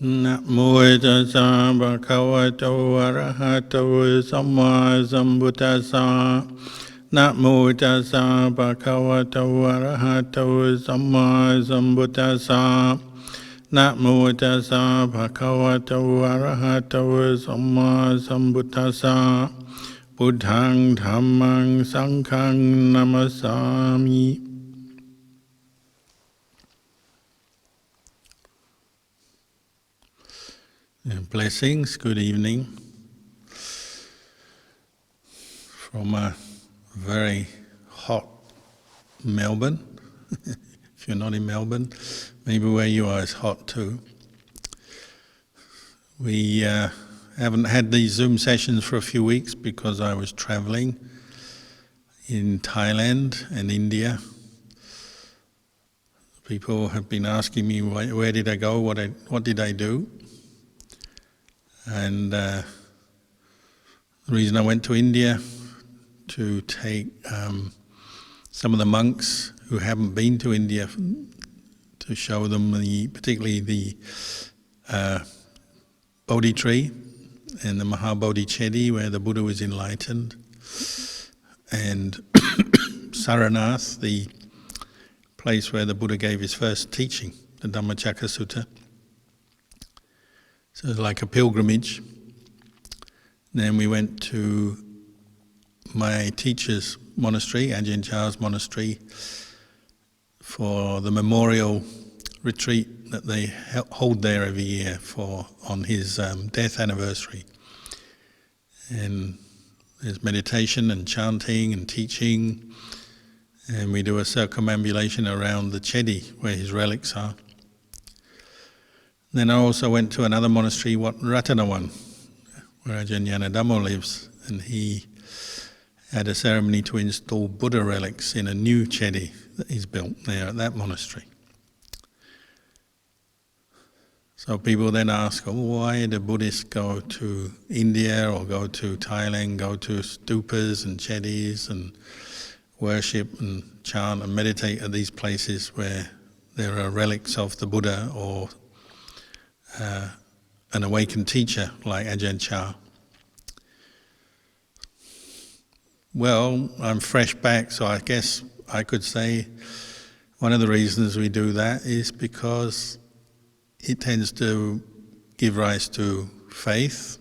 นะโมตัสสะภะคะวะโตอะระหะโตสัมมาสัมพุทธัสสะนะโมตัสสะภะคะวะโตอะระหะโตสัมมาสัมพุทธัสสะนะโมตัสสะภะคะวะโตอะระหะโตสัมมาสัมพุทธัสสะพุทธังธัมมังสังฆังนะมัสสามิ Blessings, good evening from a very hot Melbourne. If you're not in Melbourne, maybe where you are is hot too. We haven't had these Zoom sessions for a few weeks because I was traveling in Thailand and India. People have been asking me where did I go, what did I do? And the reason I went to India to take some of the monks who haven't been to India to show them particularly the Bodhi tree and the Mahabodhi Chedi where the Buddha was enlightened, and Saranath, the place where the Buddha gave his first teaching, the Dhammacakka Sutta. So it's like a pilgrimage. Then we went to my teacher's monastery, Ajahn Chah's monastery, for the memorial retreat that they hold there every year on his death anniversary. And there's meditation and chanting and teaching, and we do a circumambulation around the Chedi where his relics are. Then I also went to another monastery, Ratanawan, where Ajahn Dhammo lives, and he had a ceremony to install Buddha relics in a new Chedi that he's built there at that monastery. So people then ask, why do Buddhists go to India or go to Thailand, go to stupas and Chedis and worship and chant and meditate at these places where there are relics of the Buddha or an awakened teacher like Ajahn Chah? Well, I'm fresh back, so I guess I could say one of the reasons we do that is because it tends to give rise to faith.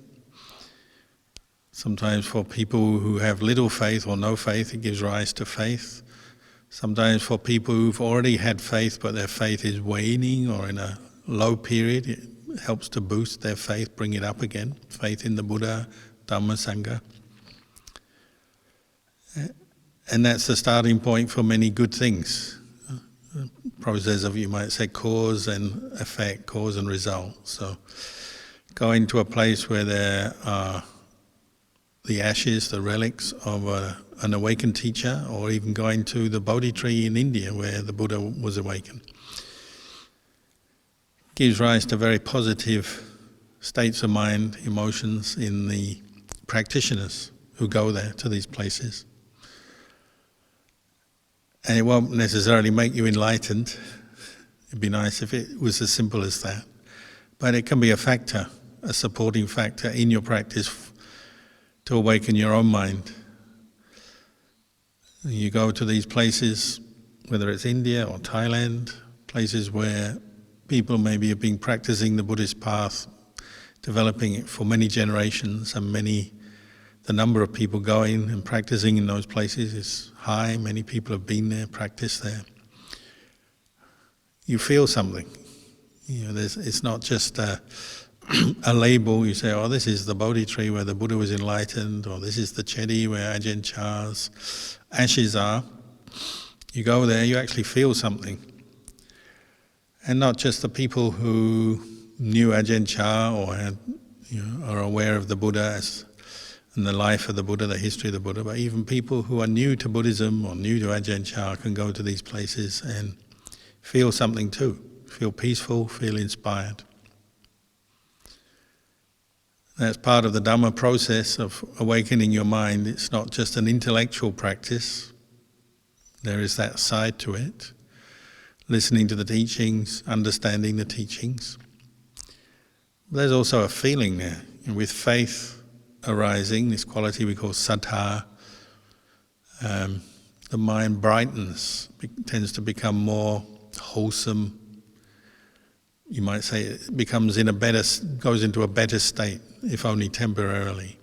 Sometimes for people who have little faith or no faith, it gives rise to faith. Sometimes for people who've already had faith but their faith is waning or in a low period, it helps to boost their faith, bring it up again. Faith in the Buddha, Dhamma, Sangha. And that's the starting point for many good things. Process of, you might say, cause and effect, cause and result. So going to a place where there are the ashes, the relics of an awakened teacher, or even going to the Bodhi tree in India where the Buddha was awakened, gives rise to very positive states of mind, emotions in the practitioners who go there to these places. And it won't necessarily make you enlightened. It'd be nice if it was as simple as that. But it can be a factor, a supporting factor in your practice to awaken your own mind. You go to these places, whether it's India or Thailand, places where people maybe have been practicing the Buddhist path, developing it for many generations, and the number of people going and practicing in those places is high. Many people have been there, practiced there. You feel something. It's not just a label. You say, this is the Bodhi tree where the Buddha was enlightened, or this is the Chedi where Ajahn Chah's ashes are. You go there, you actually feel something. And not just the people who knew Ajahn Chah or are aware of the Buddha and the life of the Buddha, the history of the Buddha, but even people who are new to Buddhism or new to Ajahn Chah can go to these places and feel something too. Feel peaceful, feel inspired. That's part of the Dhamma process of awakening your mind. It's not just an intellectual practice. There is that side to it. Listening to the teachings, understanding the teachings. There's also a feeling there. And with faith arising, this quality we call saddha, the mind brightens, tends to become more wholesome. You might say it goes into a better state, if only temporarily.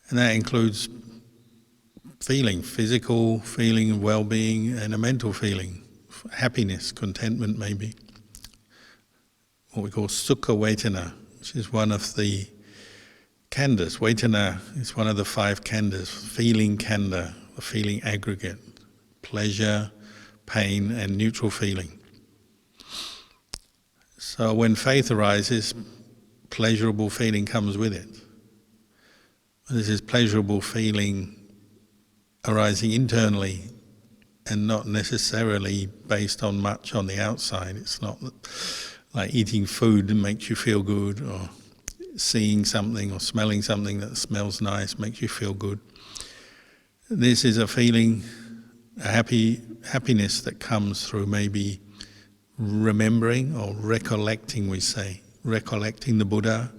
And that includes feeling, physical feeling of well-being and a mental feeling, happiness, contentment maybe. What we call sukha vedana, which is one of the khandhas. Vedana is one of the 5 khandhas, feeling khandha, the feeling aggregate, pleasure, pain and neutral feeling. So when faith arises, pleasurable feeling comes with it. This is pleasurable feeling arising internally and not necessarily based on much on the outside. It's not like eating food that makes you feel good, or seeing something or smelling something that smells nice makes you feel good. This is a feeling, a happiness that comes through maybe remembering or recollecting, we say. Recollecting the Buddha,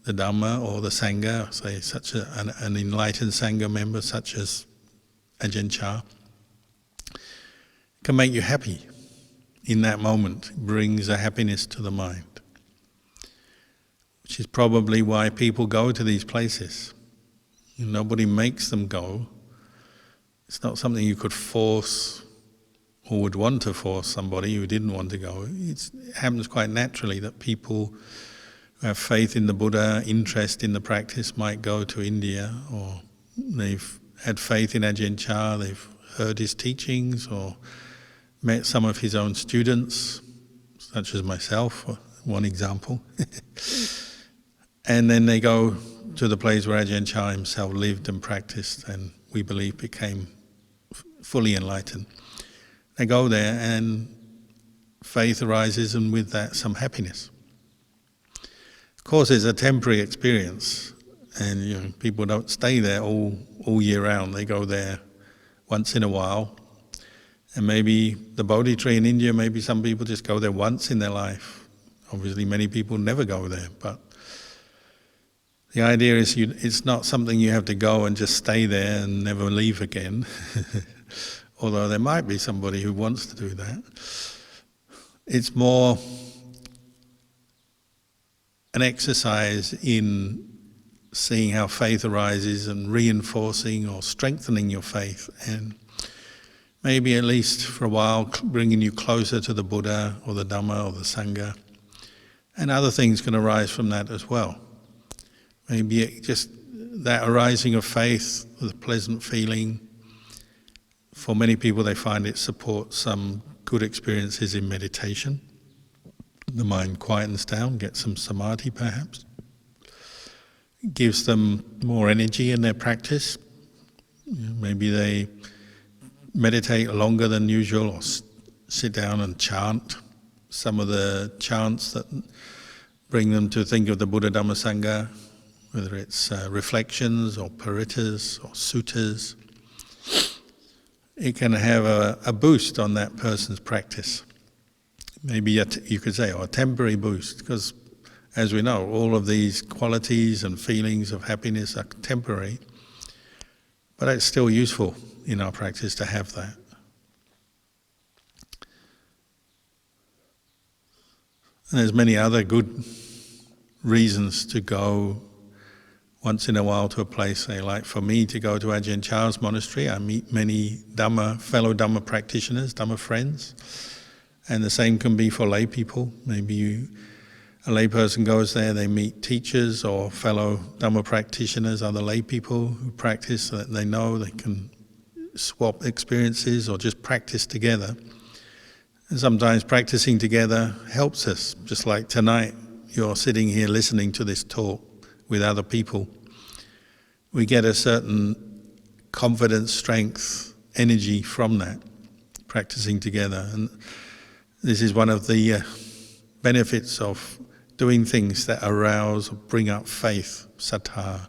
the Dhamma or the Sangha, say such an enlightened Sangha member such as Ajahn Chah, can make you happy in that moment. It brings a happiness to the mind, which is probably why people go to these places. Nobody makes them go. It's not something you could force or would want to force somebody who didn't want to go. It happens quite naturally that people who have faith in the Buddha, interest in the practice, might go to India, or they've had faith in Ajahn Chah, they've heard his teachings or met some of his own students, such as myself, one example. And then they go to the place where Ajahn Chah himself lived and practiced, and we believe became fully enlightened. They go there and faith arises, and with that some happiness. Of course it's a temporary experience, and people don't stay there all year round. They go there once in a while. And maybe the Bodhi tree in India, maybe some people just go there once in their life. Obviously many people never go there, but the idea is it's not something you have to go and just stay there and never leave again. Although there might be somebody who wants to do that. It's more an exercise in seeing how faith arises and reinforcing or strengthening your faith, and maybe at least for a while bringing you closer to the Buddha or the Dhamma or the Sangha. And other things can arise from that as well. Maybe just that arising of faith with a pleasant feeling. For many people, they find it supports some good experiences in meditation. The mind quietens down, gets some samadhi perhaps. It gives them more energy in their practice. Maybe they meditate longer than usual, or sit down and chant some of the chants that bring them to think of the Buddha, Dhamma, Sangha, whether it's reflections or parittas or suttas. It can have a boost on that person's practice. Maybe you could say, a temporary boost, because as we know, all of these qualities and feelings of happiness are temporary, but it's still useful in our practice to have that. And there's many other good reasons to go once in a while to a place, say like for me to go to Ajahn Chah's monastery. I meet many fellow Dhamma practitioners, Dhamma friends, and the same can be for lay people. Maybe a lay person goes there, they meet teachers or fellow Dhamma practitioners, other lay people who practice, so that they know they can swap experiences or just practice together. And sometimes practicing together helps us, just like tonight you're sitting here listening to this talk with other people. We get a certain confidence, strength, energy from that, practicing together. And this is one of the benefits of doing things that arouse or bring up faith, saddha,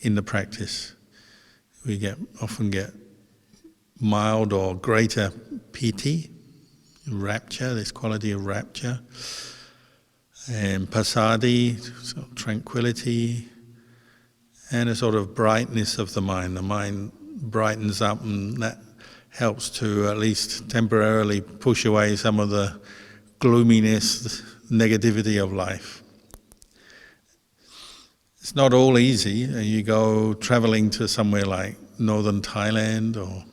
in the practice. We often get mild or greater piti, rapture, this quality of rapture. and passaddhi, sort of tranquility, and a sort of brightness of the mind. The mind brightens up, and that helps to at least temporarily push away some of the gloominess, negativity of life. It's not all easy. You go traveling to somewhere like northern Thailand or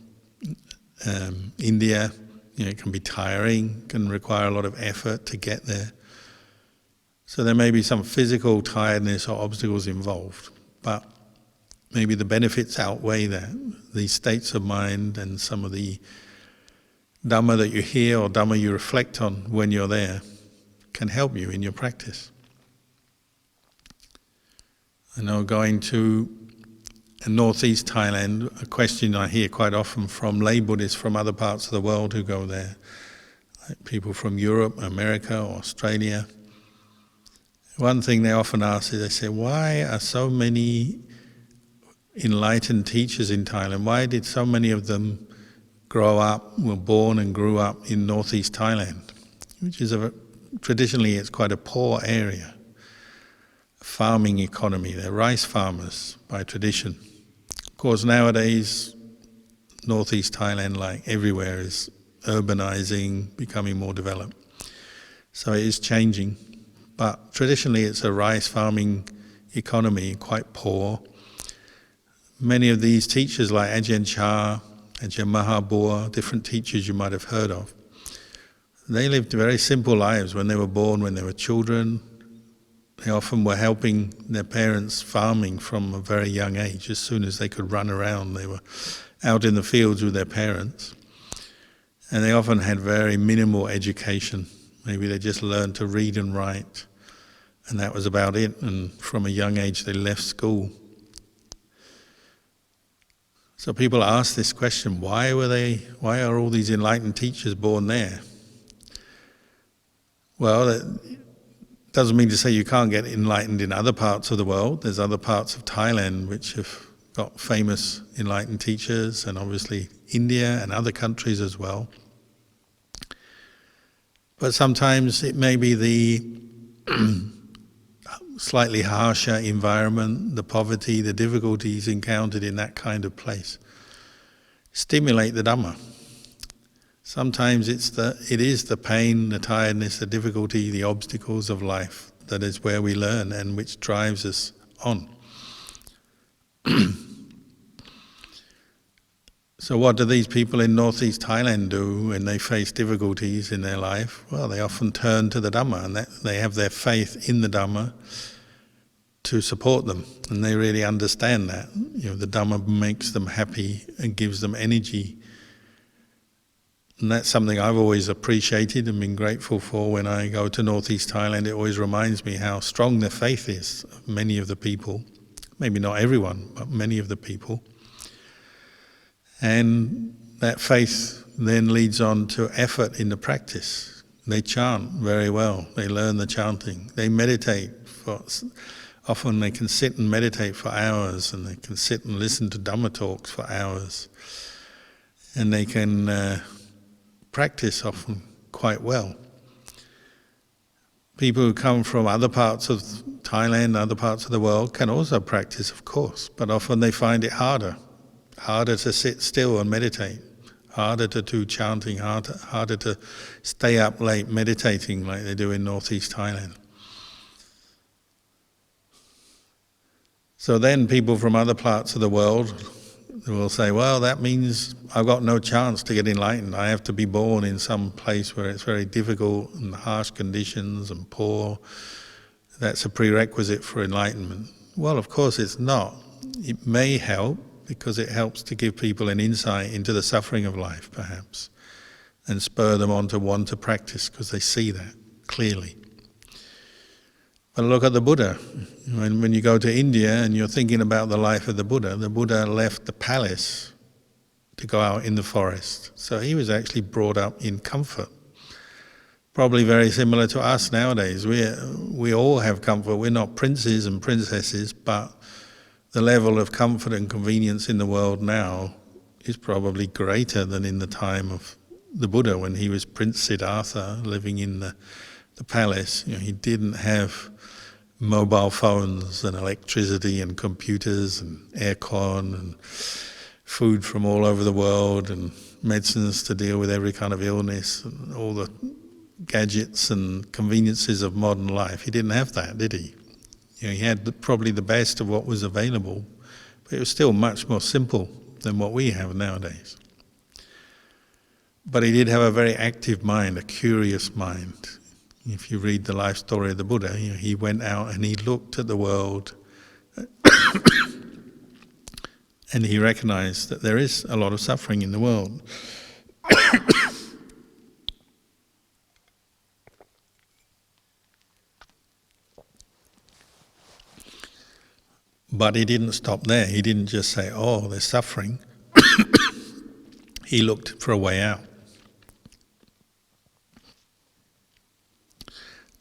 India, it can be tiring, can require a lot of effort to get there. So there may be some physical tiredness or obstacles involved, but maybe the benefits outweigh that. These states of mind and some of the Dhamma that you hear or Dhamma you reflect on when you're there can help you in your practice. I know going to northeast Thailand, a question I hear quite often from lay Buddhists from other parts of the world who go there, like people from Europe, America, or Australia. One thing they often ask is, they say, why are so many enlightened teachers in Thailand, why did so many of them grow up, were born and grew up in northeast Thailand, which is traditionally it's quite a poor area. Farming economy, they're rice farmers by tradition. Of course, nowadays, northeast Thailand, like everywhere, is urbanizing, becoming more developed. So it is changing. But traditionally, it's a rice farming economy, quite poor. Many of these teachers, like Ajahn Chah, Ajahn Mahabua, different teachers you might have heard of, they lived very simple lives when they were born, when they were children. They often were helping their parents farming from a very young age. As soon as they could run around, they were out in the fields with their parents. And they often had very minimal education. Maybe they just learned to read and write, and that was about it. And from a young age, they left school. So people ask this question, why are all these enlightened teachers born there? Well, it doesn't mean to say you can't get enlightened in other parts of the world. There's other parts of Thailand which have got famous enlightened teachers, and obviously India and other countries as well. But sometimes it may be the slightly harsher environment, the poverty, the difficulties encountered in that kind of place stimulate the Dhamma. Sometimes it is the pain, the tiredness, the difficulty, the obstacles of life that is where we learn and which drives us on. So what do these people in northeast Thailand do when they face difficulties in their life? Well, they often turn to the Dhamma, and they have their faith in the Dhamma to support them, and they really understand that. The Dhamma makes them happy and gives them energy. And that's something I've always appreciated and been grateful for when I go to northeast Thailand. It always reminds me how strong their faith is, many of the people. Maybe not everyone, but many of the people. And that faith then leads on to effort in the practice. They chant very well. They learn the chanting. They meditate. Often they can sit and meditate for hours, and they can sit and listen to Dhamma talks for hours. And they can practice often quite well. People who come from other parts of Thailand, other parts of the world, can also practice, of course, but often they find it harder to sit still and meditate, harder to do chanting, harder to stay up late meditating like they do in northeast Thailand. So then people from other parts of the world will say, well, that means I've got no chance to get enlightened. I have to be born in some place where it's very difficult and harsh conditions and poor. That's a prerequisite for enlightenment. Well, of course it's not. It may help, because it helps to give people an insight into the suffering of life, perhaps, and spur them on to want to practice because they see that clearly. But look at the Buddha. When you go to India and you're thinking about the life of the Buddha left the palace to go out in the forest. So he was actually brought up in comfort. Probably very similar to us nowadays. We all have comfort. We're not princes and princesses, but the level of comfort and convenience in the world now is probably greater than in the time of the Buddha when he was Prince Siddhartha living in the the palace, he didn't have mobile phones and electricity and computers and aircon and food from all over the world and medicines to deal with every kind of illness and all the gadgets and conveniences of modern life. He didn't have that, did he? He had probably the best of what was available, but it was still much more simple than what we have nowadays. But he did have a very active mind, a curious mind. If you read the life story of the Buddha, he went out and he looked at the world and he recognized that there is a lot of suffering in the world. But he didn't stop there. He didn't just say, oh, there's suffering. He looked for a way out.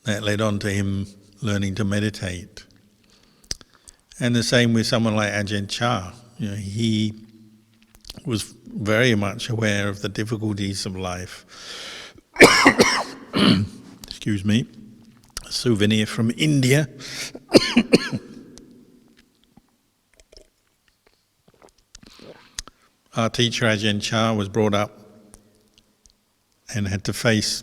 That led on to him learning to meditate. And the same with someone like Ajahn Chah. He was very much aware of the difficulties of life. Excuse me. A souvenir from India. Our teacher Ajahn Chah was brought up and had to face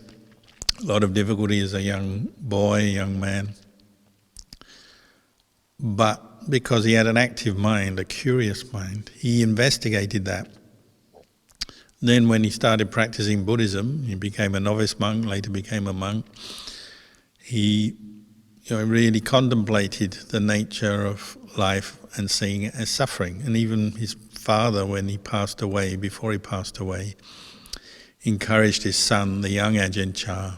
a lot of difficulty as a young boy, young man. But because he had an active mind, a curious mind, he investigated that. Then when he started practicing Buddhism, he became a novice monk, later became a monk, he really contemplated the nature of life and seeing it as suffering. And even his father, when he passed away, before he passed away, encouraged his son, the young Ajahn Chah,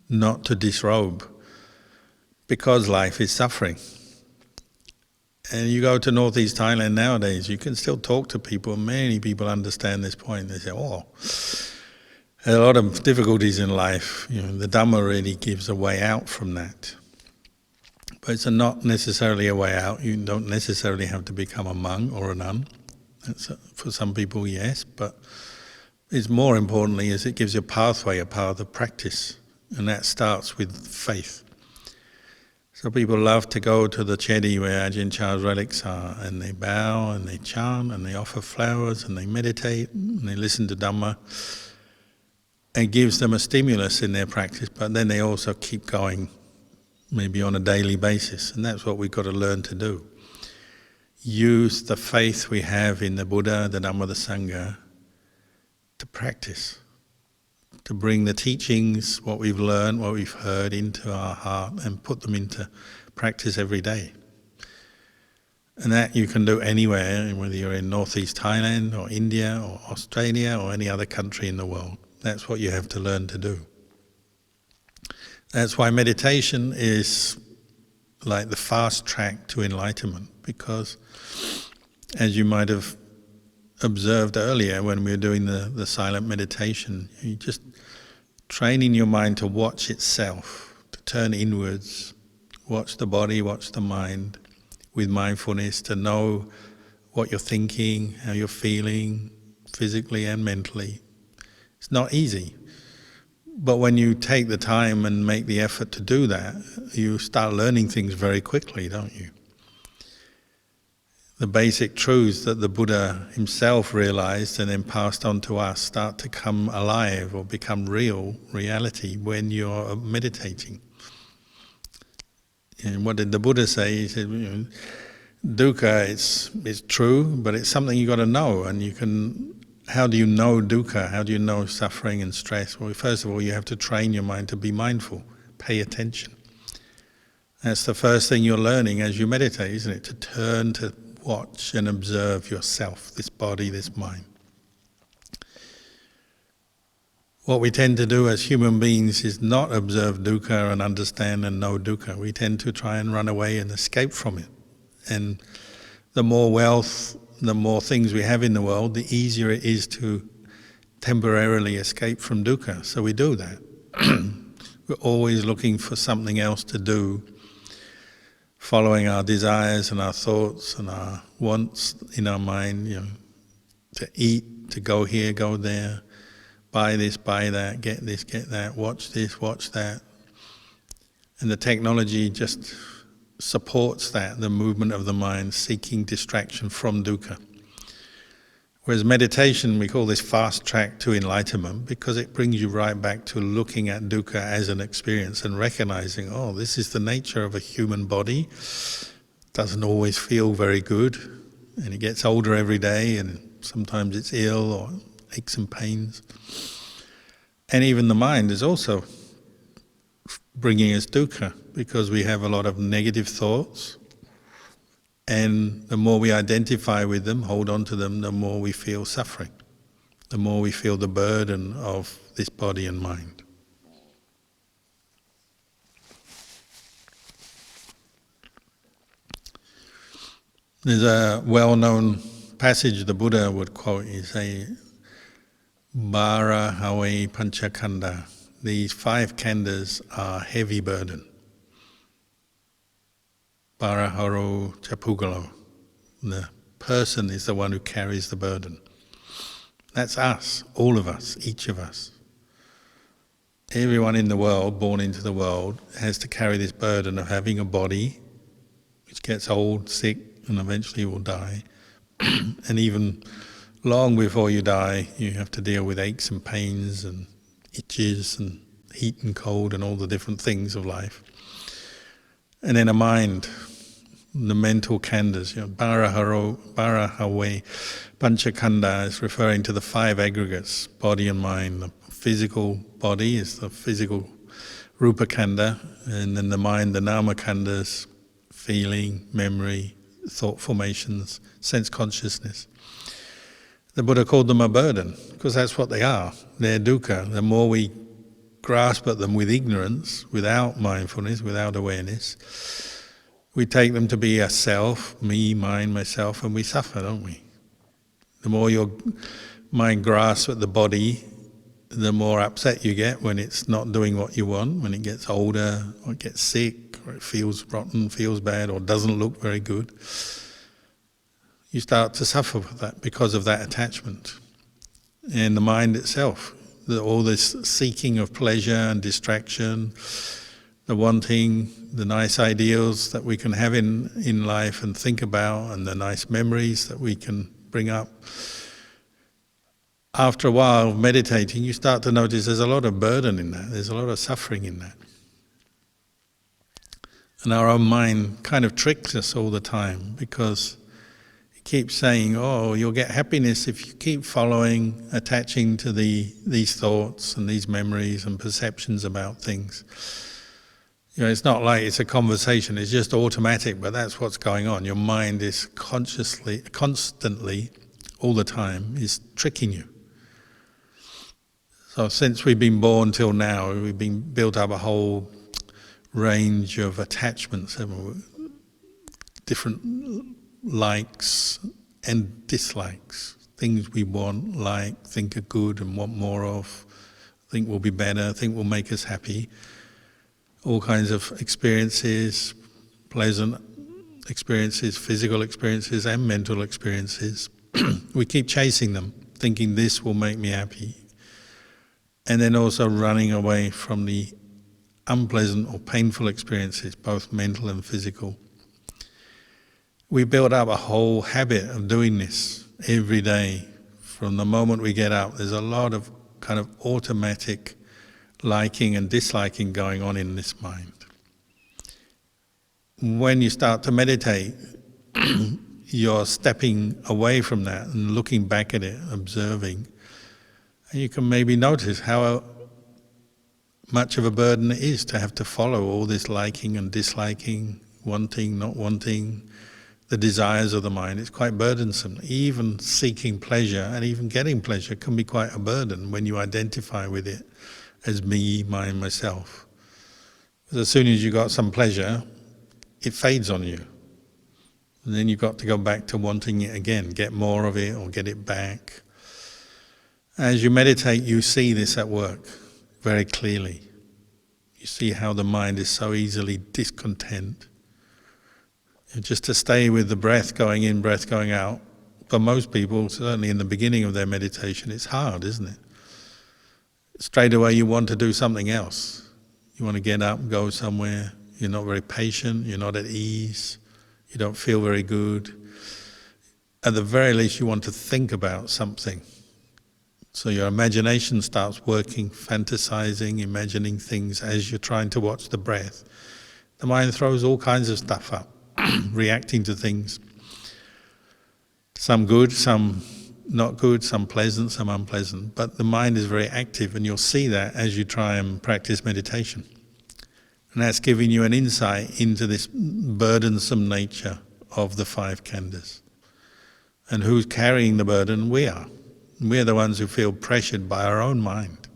not to disrobe, because life is suffering. And you go to northeast Thailand nowadays, you can still talk to people. Many people understand this point. They say, oh, there are a lot of difficulties in life. The Dhamma really gives a way out from that. But it's not necessarily a way out. You don't necessarily have to become a monk or a nun. For some people, yes, but it's more importantly is it gives you a pathway, a path of practice, and that starts with faith. So people love to go to the chedi where Ajahn Chah's relics are, and they bow and they chant and they offer flowers and they meditate and they listen to Dhamma. It gives them a stimulus in their practice, but then they also keep going, maybe on a daily basis, and that's what we've got to learn to do. Use the faith we have in the Buddha, the Dhamma, the Sangha, to practice, to bring the teachings, what we've learned, what we've heard into our heart and put them into practice every day. And that you can do anywhere, whether you're in northeast Thailand or India or Australia or any other country in the world. That's what you have to learn to do. That's why meditation is like the fast track to enlightenment, because as you might have observed earlier when we were doing the silent meditation, you just training your mind to watch itself, to turn inwards, watch the body, watch the mind with mindfulness, to know what you're thinking, how you're feeling, physically and mentally. It's not easy. But when you take the time and make the effort to do that, you start learning things very quickly, don't you? The basic truths that the Buddha himself realized and then passed on to us start to come alive or become reality when you're meditating. And what did the Buddha say? He said, dukkha is true, but it's something you've got to know, and you can. How do you know dukkha? How do you know suffering and stress? Well, first of all, you have to train your mind to be mindful, pay attention. That's the first thing you're learning as you meditate, isn't it? To turn to watch and observe yourself, this body, this mind. What we tend to do as human beings is not observe dukkha and understand and know dukkha. We tend to try and run away and escape from it. And the more wealth, the more things we have in the world, the easier it is to temporarily escape from dukkha. So we do that. We're always looking for something else to do, following our desires and our thoughts and our wants in our mind, to eat, to go here, go there, buy this, buy that, get this, get that, watch this, watch that. And the technology just supports that, the movement of the mind, seeking distraction from dukkha. Whereas meditation, we call this fast track to enlightenment because it brings you right back to looking at dukkha as an experience and recognizing, oh, this is the nature of a human body. Doesn't always feel very good, and it gets older every day, and sometimes it's ill or aches and pains. And even the mind is also bringing us dukkha because we have a lot of negative thoughts. And the more we identify with them, hold on to them, the more we feel suffering, the more we feel the burden of this body and mind. There's a well-known passage the Buddha would quote. He say, "Bara hawe panchakanda." These 5 khandhas are heavy burden. Baraharo chapugalo. The person is the one who carries the burden. That's us, all of us, each of us. Everyone in the world, born into the world, has to carry this burden of having a body which gets old, sick, and eventually will die. And even long before you die, you have to deal with aches and pains and itches and heat and cold and all the different things of life. And then a mind, the mental khandhas, Barahawe Panchakanda is referring to the 5 aggregates, body and mind. The physical body is the physical Rupa Khandha, and then the mind, the Nama Khandhas, feeling, memory, thought formations, sense consciousness. The Buddha called them a burden, because that's what they are. They're dukkha. The more we grasp at them with ignorance, without mindfulness, without awareness, we take them to be a self, me, mine, myself, and we suffer, don't we? The more your mind grasps at the body, the more upset you get when it's not doing what you want, when it gets older, or it gets sick, or it feels rotten, feels bad, or doesn't look very good. You start to suffer with that because of that attachment. And the mind itself, all this seeking of pleasure and distraction, the wanting, the nice ideals that we can have in life and think about, and the nice memories that we can bring up. After a while of meditating, you start to notice there's a lot of burden in that, there's a lot of suffering in that. And our own mind kind of tricks us all the time because it keeps saying, oh, you'll get happiness if you keep following, attaching to these thoughts and these memories and perceptions about things. It's not like it's a conversation, it's just automatic, but that's what's going on. Your mind is constantly, all the time, is tricking you. So since we've been born till now, we've been built up a whole range of attachments, different likes and dislikes, things we want, like, think are good and want more of, think will be better, think will make us happy. All kinds of experiences, pleasant experiences, physical experiences and mental experiences. We keep chasing them, thinking this will make me happy. And then also running away from the unpleasant or painful experiences, both mental and physical. We build up a whole habit of doing this every day. From the moment we get up, there's a lot of kind of automatic liking and disliking going on in this mind. When you start to meditate, you're stepping away from that and looking back at it, observing. And you can maybe notice how much of a burden it is to have to follow all this liking and disliking, wanting, not wanting, the desires of the mind. It's quite burdensome. Even seeking pleasure and even getting pleasure can be quite a burden when you identify with it as me, mine, myself. Because as soon as you got some pleasure, it fades on you. And then you've got to go back to wanting it again, get more of it or get it back. As you meditate, you see this at work very clearly. You see how the mind is so easily discontent. And just to stay with the breath going in, breath going out, for most people, certainly in the beginning of their meditation, it's hard, isn't it? Straight away you want to do something else. You want to get up, go somewhere. You're not very patient, you're not at ease, you don't feel very good. At the very least, you want to think about something. So your imagination starts working, fantasizing, imagining things as you're trying to watch the breath. The mind throws all kinds of stuff up, reacting to things. Some good, some not good, some pleasant, some unpleasant. But the mind is very active, and you'll see that as you try and practice meditation. And that's giving you an insight into this burdensome nature of the 5 khandhas. And who's carrying the burden? We are. We're the ones who feel pressured by our own mind.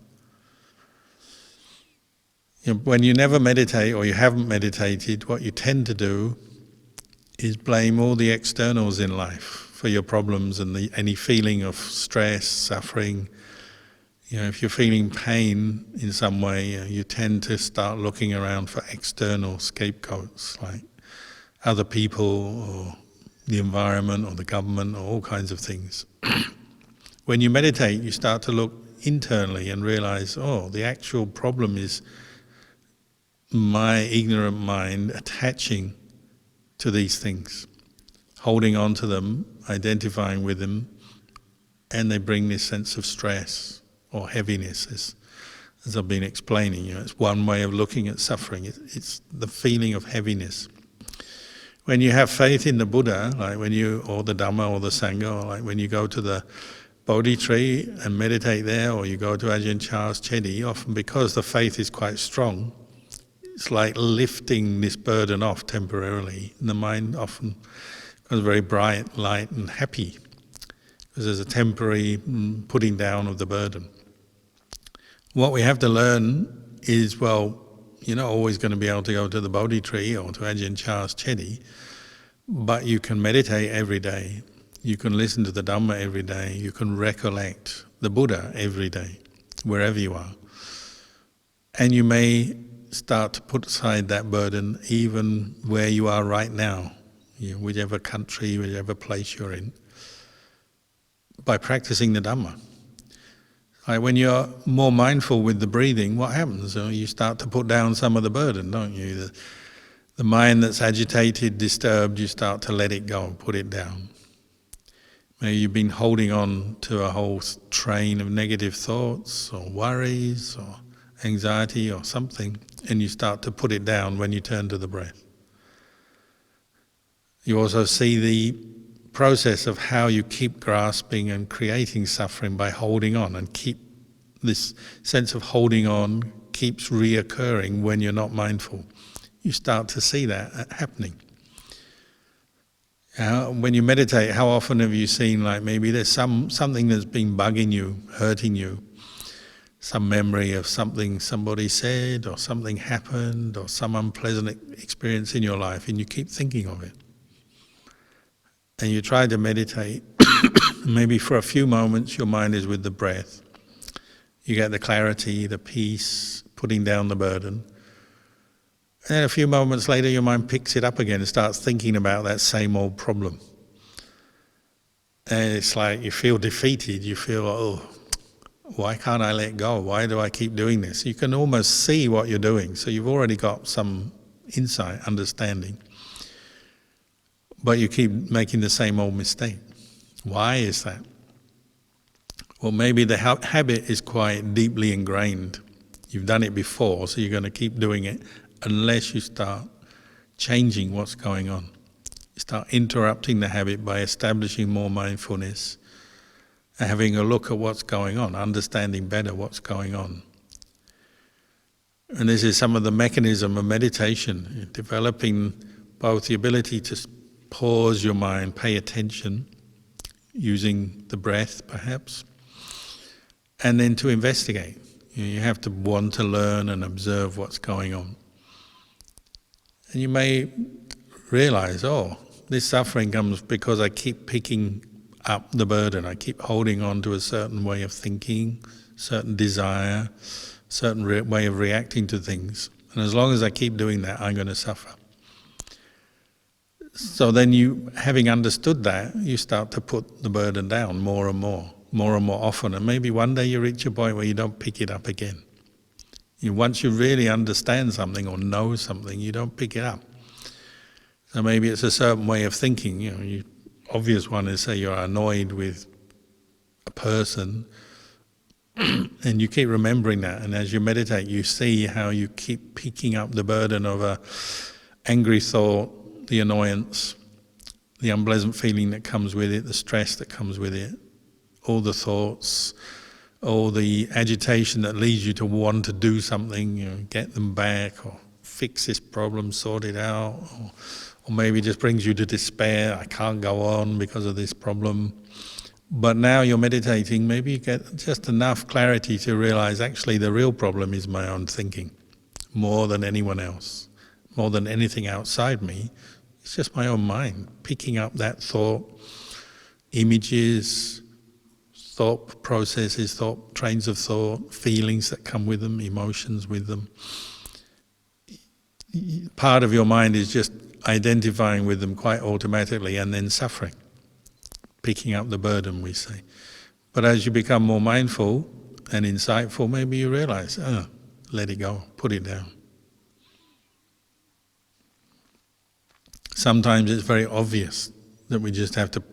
When you never meditate or you haven't meditated, what you tend to do is blame all the externals in life for your problems and any feeling of stress, suffering. If you're feeling pain in some way, you tend to start looking around for external scapegoats, like other people or the environment or the government or all kinds of things. When you meditate, you start to look internally and realize, the actual problem is my ignorant mind attaching to these things, holding on to them, identifying with them, and they bring this sense of stress or heaviness, as I've been explaining. It's one way of looking at suffering. It's the feeling of heaviness. When you have faith in the Buddha, or the Dhamma or the Sangha, or like when you go to the Bodhi tree and meditate there, or you go to Ajahn Chah's Chedi, often because the faith is quite strong, it's like lifting this burden off temporarily. And the mind often becomes very bright, light and happy, because there's a temporary putting down of the burden. What we have to learn is, you're not always going to be able to go to the Bodhi tree or to Ajahn Chah's Chedi, but you can meditate every day. You can listen to the Dhamma every day. You can recollect the Buddha every day, wherever you are. And you may start to put aside that burden even where you are right now, whichever country, whichever place you're in, by practicing the Dhamma. When you're more mindful with the breathing, what happens? You start to put down some of the burden, don't you? The mind that's agitated, disturbed, you start to let it go, put it down. Maybe you've been holding on to a whole train of negative thoughts or worries or anxiety or something, and you start to put it down when you turn to the breath. You also see the process of how you keep grasping and creating suffering by holding on, and keep this sense of holding on keeps reoccurring when you're not mindful. You start to see that happening. When you meditate, how often have you seen maybe there's something that's been bugging you, hurting you, some memory of something somebody said or something happened or some unpleasant experience in your life, and you keep thinking of it. And you try to meditate, maybe for a few moments your mind is with the breath. You get the clarity, the peace, putting down the burden. And then a few moments later your mind picks it up again and starts thinking about that same old problem. And it's like you feel defeated, you feel, why can't I let go? Why do I keep doing this? You can almost see what you're doing, so you've already got some insight, understanding. But you keep making the same old mistake. Why is that? Well, maybe the habit is quite deeply ingrained. You've done it before, so you're going to keep doing it unless you start changing what's going on. You start interrupting the habit by establishing more mindfulness and having a look at what's going on, understanding better what's going on. And this is some of the mechanism of meditation, developing both the ability to pause your mind, pay attention, using the breath perhaps, and then to investigate. You have to want to learn and observe what's going on. And you may realize, this suffering comes because I keep picking up the burden. I keep holding on to a certain way of thinking, certain desire, certain way of reacting to things. And as long as I keep doing that, I'm going to suffer. So then you, having understood that, you start to put the burden down more and more often. And maybe one day you reach a point where you don't pick it up again. Once you really understand something or know something, you don't pick it up. So maybe it's a certain way of thinking. Obvious one is, say you're annoyed with a person, and you keep remembering that, and as you meditate you see how you keep picking up the burden of a angry thought, the annoyance, the unpleasant feeling that comes with it, the stress that comes with it, all the thoughts, all the agitation that leads you to want to do something, get them back, or fix this problem, sort it out, or maybe just brings you to despair, I can't go on because of this problem. But now you're meditating, maybe you get just enough clarity to realize actually the real problem is my own thinking, more than anyone else, more than anything outside me. It's just my own mind, picking up that thought, images, thought processes, thought trains of thought, feelings that come with them, emotions with them. Part of your mind is just identifying with them quite automatically and then suffering. Picking up the burden, we say. But as you become more mindful and insightful, maybe you realize, let it go, put it down. Sometimes it's very obvious that we just have to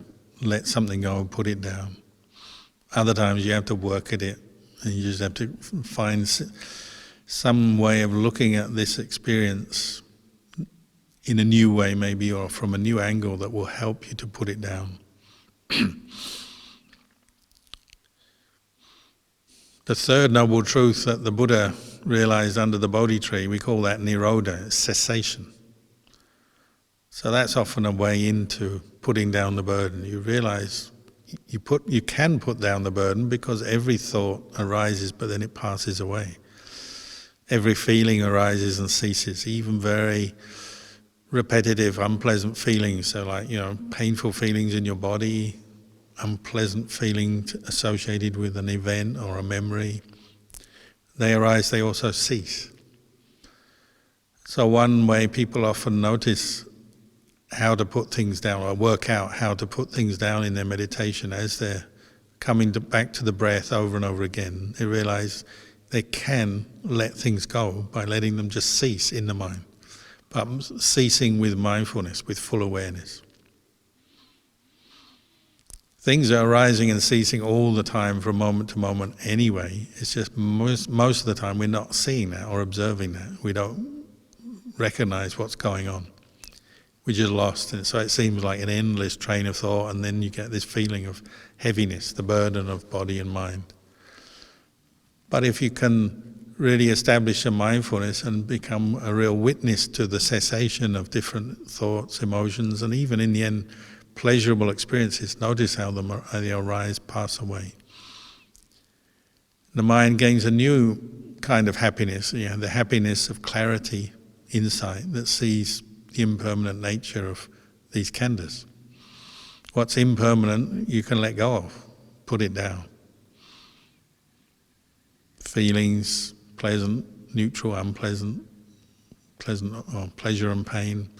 let something go and put it down. Other times you have to work at it, and you just have to find some way of looking at this experience in a new way maybe, or from a new angle that will help you to put it down. The third noble truth that the Buddha realized under the Bodhi tree, we call that Nirodha, cessation. So that's often a way into putting down the burden. You realize you can put down the burden because every thought arises but then it passes away. Every feeling arises and ceases, even very repetitive, unpleasant feelings. So like, painful feelings in your body, unpleasant feelings associated with an event or a memory. They arise, they also cease. So one way people often notice how to put things down, or work out how to put things down in their meditation as they're coming back to the breath over and over again, they realize they can let things go by letting them just cease in the mind, but ceasing with mindfulness, with full awareness. Things are arising and ceasing all the time from moment to moment anyway. It's just most of the time we're not seeing that or observing that. We don't recognize what's going on. We're just lost, and so it seems like an endless train of thought, and then you get this feeling of heaviness, the burden of body and mind. But if you can really establish a mindfulness and become a real witness to the cessation of different thoughts, emotions, and even in the end, pleasurable experiences, notice how they arise, pass away. The mind gains a new kind of happiness, the happiness of clarity, insight, that sees the impermanent nature of these khandhas. What's impermanent, you can let go of, put it down. Feelings, pleasant, neutral, unpleasant, pleasant or pleasure and pain.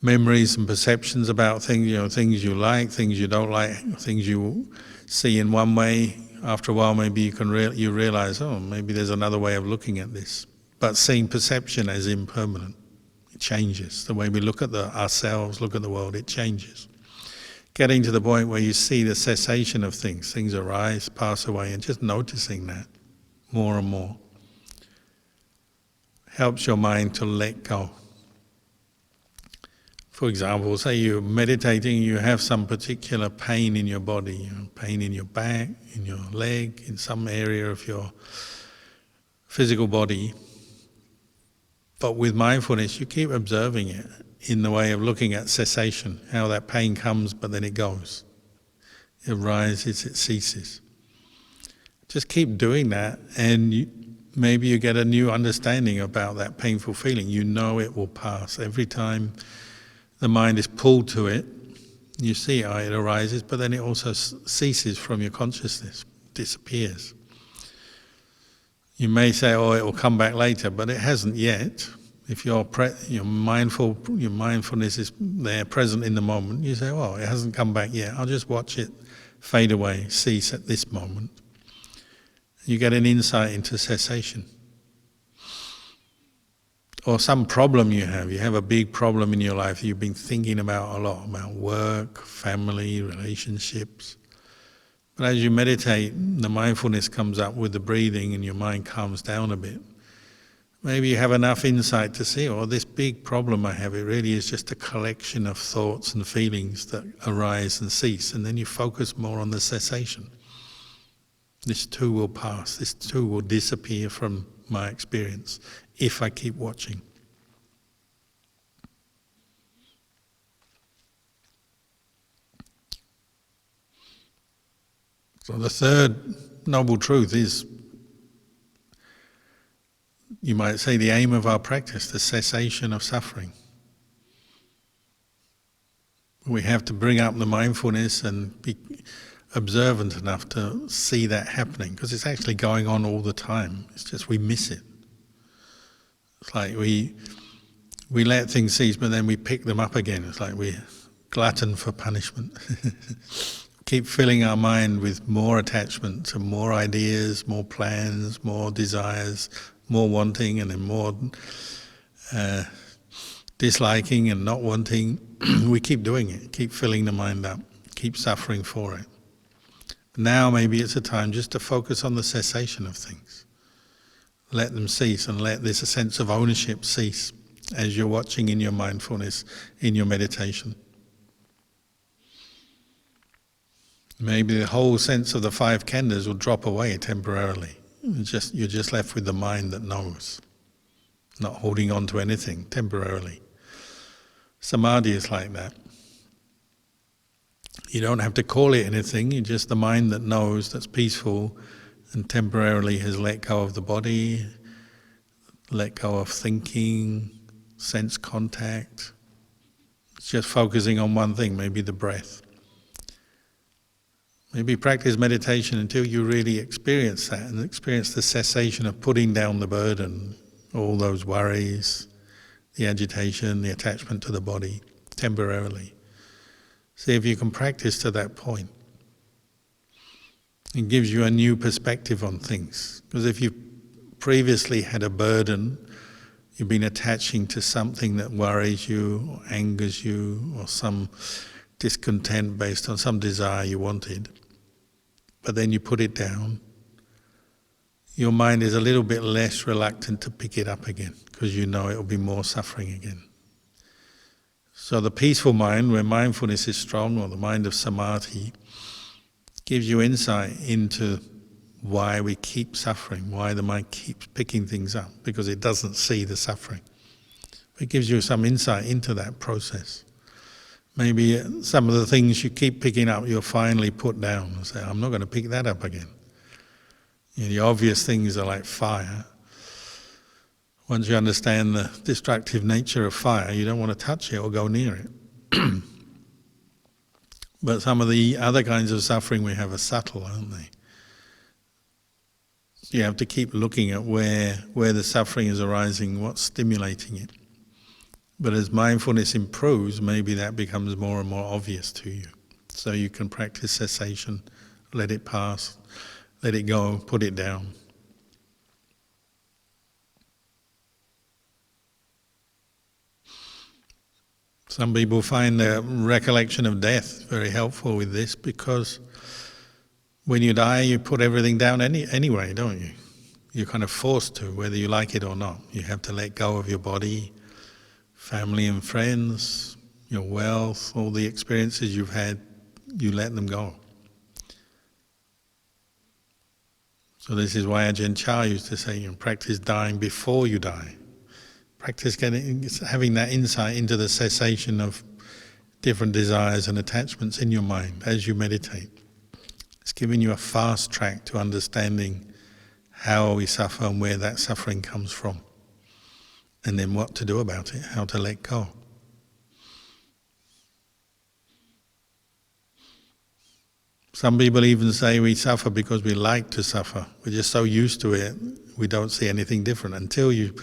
Memories and perceptions about things, things you like, things you don't like, things you see in one way. After a while, maybe you realize, maybe there's another way of looking at this. But seeing perception as impermanent, it changes. The way we look at ourselves, look at the world, it changes. Getting to the point where you see the cessation of things arise, pass away, and just noticing that more and more helps your mind to let go. For example, say you're meditating, you have some particular pain in your body, pain in your back, in your leg, in some area of your physical body. But with mindfulness, you keep observing it in the way of looking at cessation, how that pain comes but then it goes. It arises, it ceases. Just keep doing that, and maybe you get a new understanding about that painful feeling. You know it will pass. Every time the mind is pulled to it, you see how it arises, but then it also ceases from your consciousness, disappears. You may say, it will come back later, but it hasn't yet. If you're mindful, your mindfulness is there, present in the moment, you say, it hasn't come back yet. I'll just watch it fade away, cease at this moment. You get an insight into cessation. Or some problem you have a big problem in your life you've been thinking about a lot, about work, family, relationships. But as you meditate, the mindfulness comes up with the breathing and your mind calms down a bit. Maybe you have enough insight to see, oh, this big problem I have, it really is just a collection of thoughts and feelings that arise and cease, and then you focus more on the cessation. This too will pass, this too will disappear from my experience if I keep watching. So the third noble truth is, you might say, the aim of our practice, the cessation of suffering. We have to bring up the mindfulness and be observant enough to see that happening, because it's actually going on all the time. It's just we miss it. It's like we let things cease, but then we pick them up again. It's like we're glutton for punishment. Keep filling our mind with more attachment to more ideas, more plans, more desires, more wanting, and then more disliking and not wanting. We keep doing it, keep filling the mind up, keep suffering for it. Now maybe it's a time just to focus on the cessation of things. Let them cease and let this sense of ownership cease as you're watching in your mindfulness, in your meditation. Maybe the whole sense of the five khandhas will drop away temporarily. You're just left with the mind that knows, not holding on to anything temporarily. Samadhi is like that. You don't have to call it anything, you're just the mind that knows, that's peaceful and temporarily has let go of the body, let go of thinking, sense contact. It's just focusing on one thing, maybe the breath. Maybe practice meditation until you really experience that and experience the cessation of putting down the burden, all those worries, the agitation, the attachment to the body, temporarily. See if you can practice to that point. It gives you a new perspective on things. Because if you previously had a burden, you've been attaching to something that worries you or angers you, or some discontent based on some desire you wanted, but then you put it down, your mind is a little bit less reluctant to pick it up again, because you know it will be more suffering again. So the peaceful mind, where mindfulness is strong, or the mind of samadhi, gives you insight into why we keep suffering, why the mind keeps picking things up, because it doesn't see the suffering. It gives you some insight into that process. Maybe some of the things you keep picking up, you'll finally put down and say, I'm not going to pick that up again. The obvious things are like fire. Once you understand the destructive nature of fire, you don't want to touch it or go near it. But some of the other kinds of suffering we have are subtle, aren't they? So you have to keep looking at where the suffering is arising, what's stimulating it. But as mindfulness improves, maybe that becomes more and more obvious to you. So you can practice cessation, let it pass, let it go, put it down. Some people find the recollection of death very helpful with this, because when you die, you put everything down anyway, don't you? You're kind of forced to, whether you like it or not. You have to let go of your body, family and friends, your wealth, all the experiences you've had, you let them go. So this is why Ajahn Chah used to say, practice dying before you die. Practice having that insight into the cessation of different desires and attachments in your mind as you meditate. It's giving you a fast track to understanding how we suffer and where that suffering comes from. And then what to do about it, how to let go. Some people even say we suffer because we like to suffer. We're just so used to it, we don't see anything different. Until you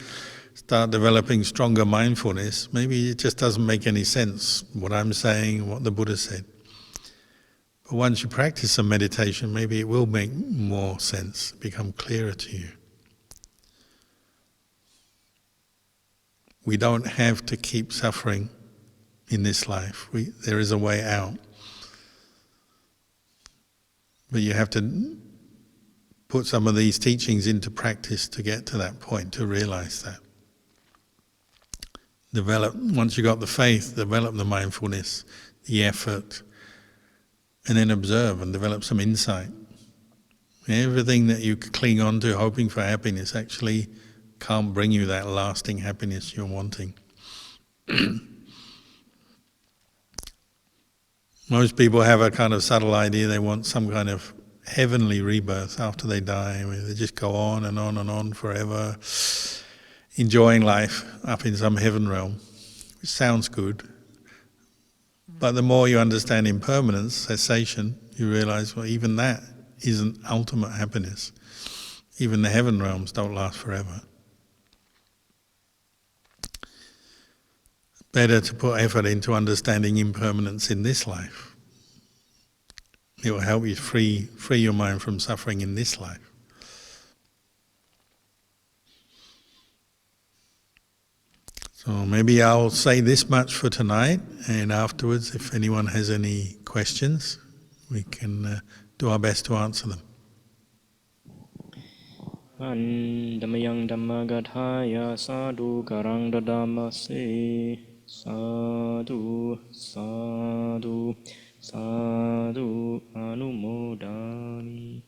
start developing stronger mindfulness, maybe it just doesn't make any sense, what I'm saying, what the Buddha said. But once you practice some meditation, maybe it will make more sense, become clearer to you. We don't have to keep suffering in this life. There is a way out. But you have to put some of these teachings into practice to get to that point, to realize that. Once you got the faith, develop the mindfulness, the effort, and then observe and develop some insight. Everything that you cling on to, hoping for happiness, actually can't bring you that lasting happiness you're wanting. Most people have a kind of subtle idea they want some kind of heavenly rebirth after they die. I mean, they just go on and on and on forever, enjoying life up in some heaven realm, which sounds good. But the more you understand impermanence, cessation, you realize, well, even that isn't ultimate happiness. Even the heaven realms don't last forever. Better to put effort into understanding impermanence in this life. It will help you free your mind from suffering in this life. So maybe I'll say this much for tonight, and afterwards, if anyone has any questions, we can do our best to answer them. Dhamayang Dhammagathaya Sadhu Karang Dadamase Sadhu Sadhu Sadhu Anumodani.